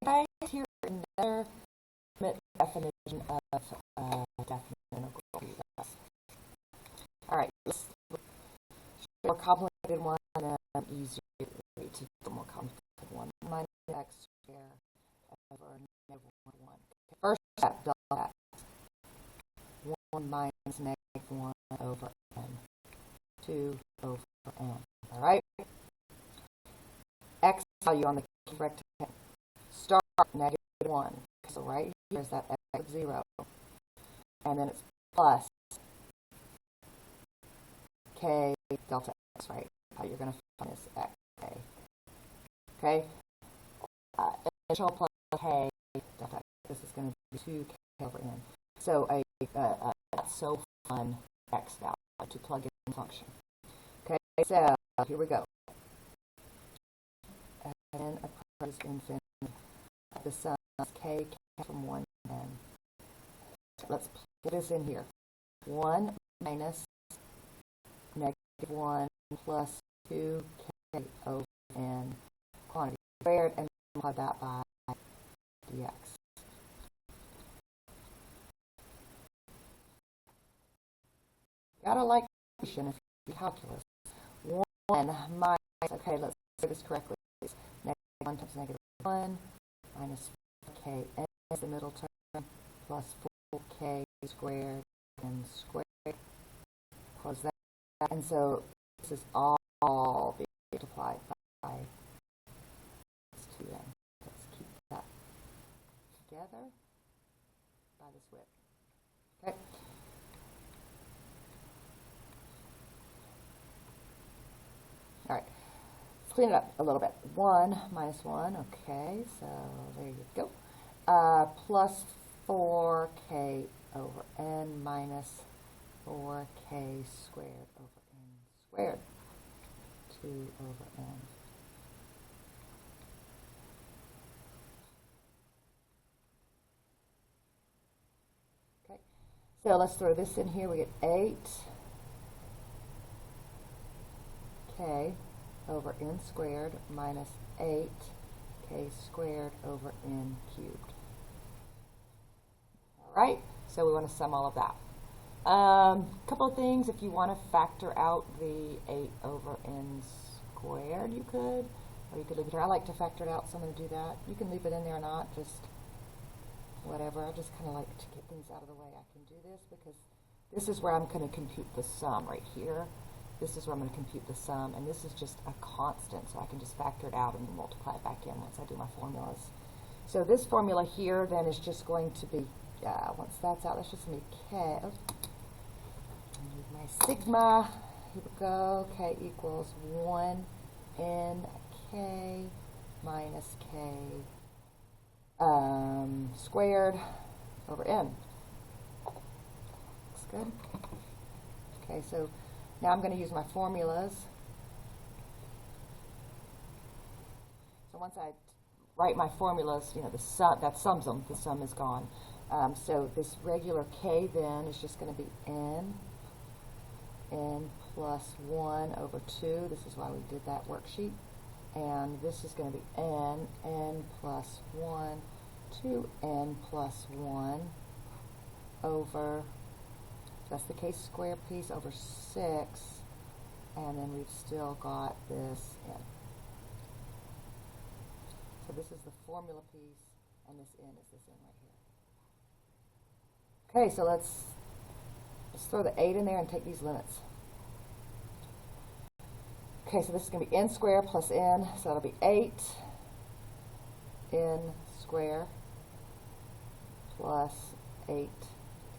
I hear another definition of definite integral? All right, let's do a more complicated one and an easier way to do a more complicated one. Minus x squared over negative 1. First step, double x. 1 minus negative 1 over n. 2 over n. All right? X value on the rectangle. Start negative 1. So right here is that x of 0. And then it's plus k delta x, right? How you're going to find this x, k. Okay? Initial plus k delta x. This is going to be 2k over n. So that's so fun x value to plug in the function. Okay, so here we go. And approaches infinity. The sum is k from 1 to n. Let's put this in here. 1 minus negative 1 plus 2k over n quantity squared, and multiply that by dx. Gotta like function if you calculus. 1 minus, okay, let's say this correctly. Negative 1 times negative 1 minus 4k n is the middle term plus 4k squared and squared. Close that. And so this is all being multiplied by this 2n. Let's keep that together by this width. Okay. All right. Let's clean it up a little bit. 1 minus 1. Okay, so there you go. Plus 4k over n minus 4k squared over n squared. 2 over n. Okay, so let's throw this in here. We get 8k over n squared minus 8k squared over n cubed. All right, so we want to sum all of that. Couple of things. If you want to factor out the 8 over n squared, you could, or you could leave it here. I like to factor it out, so I'm going to do that. You can leave it in there or not, just whatever. I just kind of like to get things out of the way. I can do this because this is where I'm going to compute the sum right here. This is where I'm going to compute the sum, and this is just a constant, so I can just factor it out and multiply it back in once I do my formulas. So this formula here then is just going to be, once that's out, that's just going to be k. Oh, my sigma, here we go, k equals 1 n k minus k squared over n. Looks good. Okay, so now I'm going to use my formulas. So once I write my formulas, you know, the sum, that sums them, the sum is gone. So this regular k then is just going to be n plus 1 over 2. This is why we did that worksheet. And this is going to be n plus 1, 2n plus 1 over, that's the k squared piece, over 6. And then we've still got this n. So this is the formula piece, and this n is this n right here. Okay, so let's throw the 8 in there and take these limits. Okay, so this is going to be n squared plus n, so that'll be 8 n squared plus 8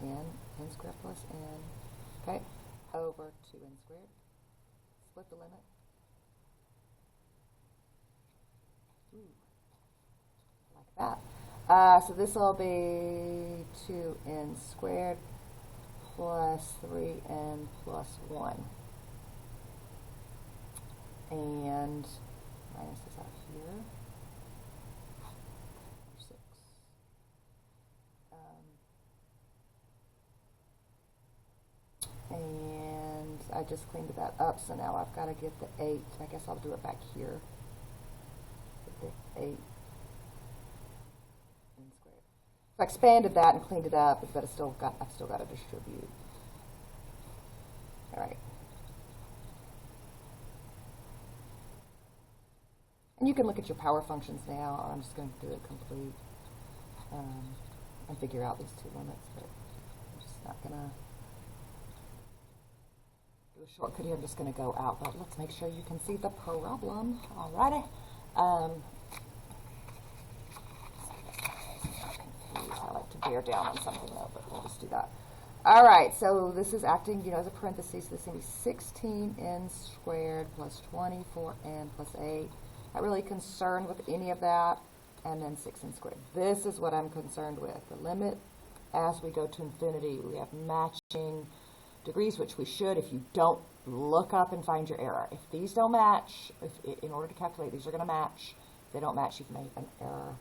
n squared plus n, okay, over 2n squared. Split the limit. Ooh, like that. So this will be 2n squared plus 3n plus 1. And minus this out here. 6. And I just cleaned that up, so now I've got to get the 8. I guess I'll do it back here. Get the 8 I expanded that and cleaned it up, but I've still got to distribute. All right. And you can look at your power functions now. I'm just going to do it complete and figure out these two limits, but I'm just not going to do a shortcut here. I'm just going to go out, but let's make sure you can see the problem. Alrighty. I like to bear down on something though, but we'll just do that. All right, so this is acting, as a parenthesis. So this is going to be 16n squared plus 24n plus 8. Not really concerned with any of that. And then 6n squared. This is what I'm concerned with. The limit as we go to infinity. We have matching degrees, which we should if you don't look up and find your error. If these don't match, in order to calculate, these are going to match. If they don't match, you've made an error.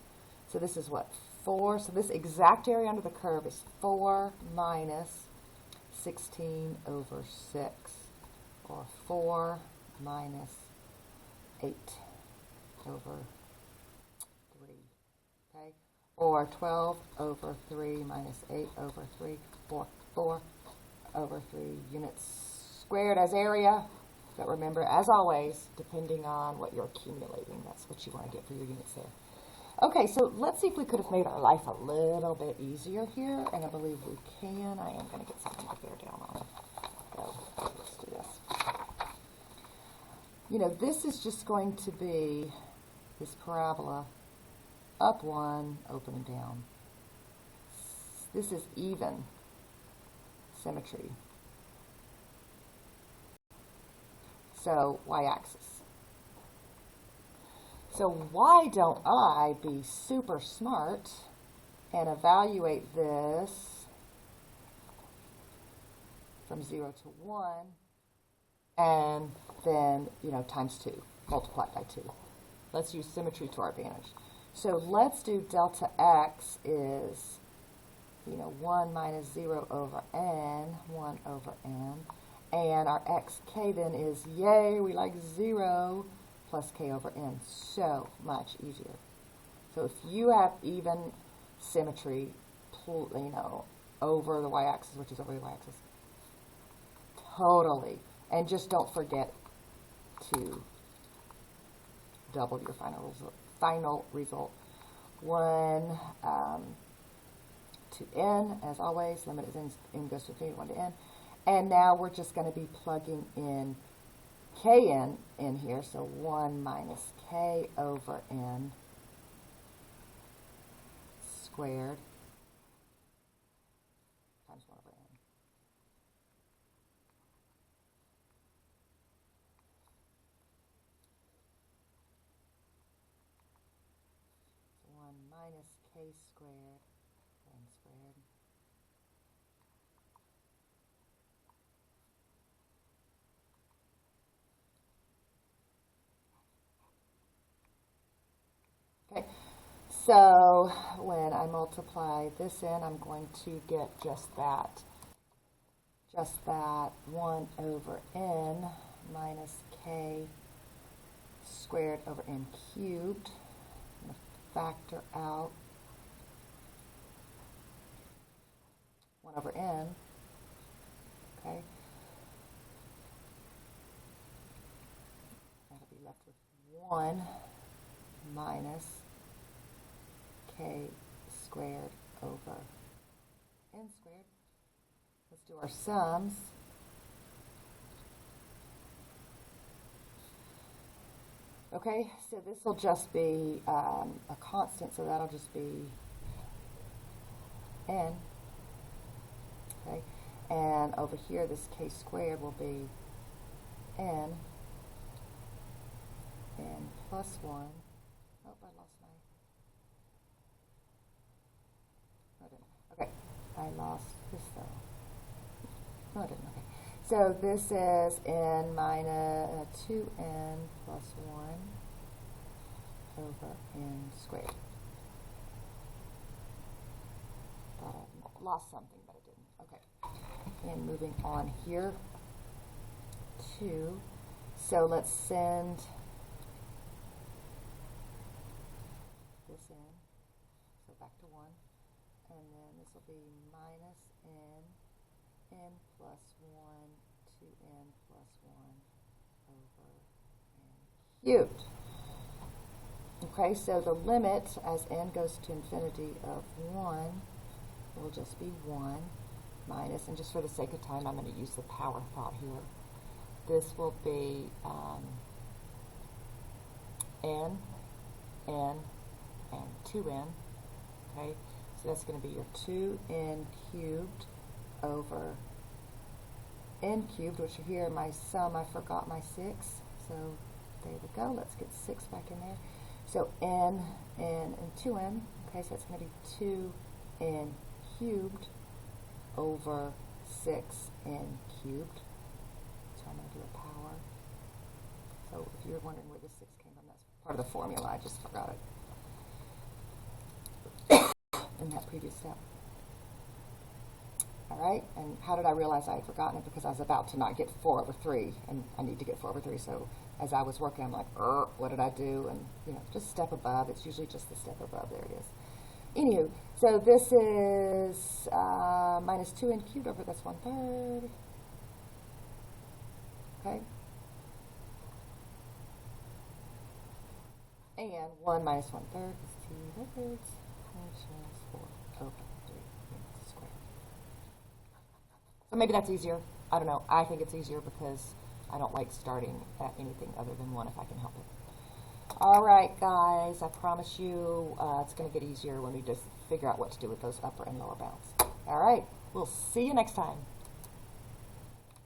So this is what? 4. So this exact area under the curve is 4 minus 16 over 6. Or 4 minus 8 over 3. Okay? Or 12 over 3 minus 8 over 3. Or 4 over 3 units squared as area. But remember, as always, depending on what you're accumulating, that's what you want to get for your units there. Okay, so let's see if we could have made our life a little bit easier here, and I believe we can. I am going to get something to bear down on. So let's do this. This is just going to be this parabola, up 1, open and down. This is even symmetry. So y-axis. So why don't I be super smart and evaluate this from 0 to 1 and then, times 2, multiplied by 2. Let's use symmetry to our advantage. So let's do delta x is, 1 minus 0 over n, 1 over n. And our xk then is, yay, we like 0. Plus k over n. So much easier. So if you have even symmetry, over the y-axis, which is over the y-axis, totally. And just don't forget to double your final result. 1 to n, as always. Limit is n goes to infinity, 1 to n. And now we're just going to be plugging in kn in here, so 1 minus k over n squared times 1 over n. So 1 minus k squared n squared. Okay, so when I multiply this in, I'm going to get just that 1 over n minus k squared over n cubed. I'm going to factor out 1 over n, okay? That'll be left with 1 minus k squared over n squared. Let's do our sums. Okay, so this will just be a constant, so that'll just be n. Okay, and over here this k squared will be n plus 1. Oh, I lost my... No, I didn't. Okay, I lost this though. No, I didn't. Okay. So this is n minus 2n plus 1 over n squared. Thought I lost something, but I didn't. Okay. And moving on here to... So let's send this in. So back to 1. and then this will be minus n plus 1, 2n plus 1 over n cubed. Okay, so the limit as n goes to infinity of 1 will just be 1 minus, and just for the sake of time, I'm going to use the power thought here. This will be n, and 2n. Okay, so that's going to be your 2n cubed over n cubed, which here in my sum I forgot my 6. So there we go. Let's get 6 back in there. So n, and 2n. Okay, so that's going to be 2n cubed over 6n cubed. So I'm going to do a power. So if you're wondering where the 6 came from, that's part of the formula. I just forgot it in that previous step. All right, and how did I realize I had forgotten it? Because I was about to not get 4 over 3, and I need to get 4 over 3. So as I was working, I'm like, what did I do? And, just step above. It's usually just the step above. There it is. Anywho, so this is minus 2n cubed over this 1/3. Okay. And 1 minus 1/3 is 2/3 times 4 over 3 squared. So maybe that's easier. I don't know. I think it's easier because I don't like starting at anything other than 1 if I can help it. All right, guys. I promise you it's going to get easier when we just figure out what to do with those upper and lower bounds. All right. We'll see you next time.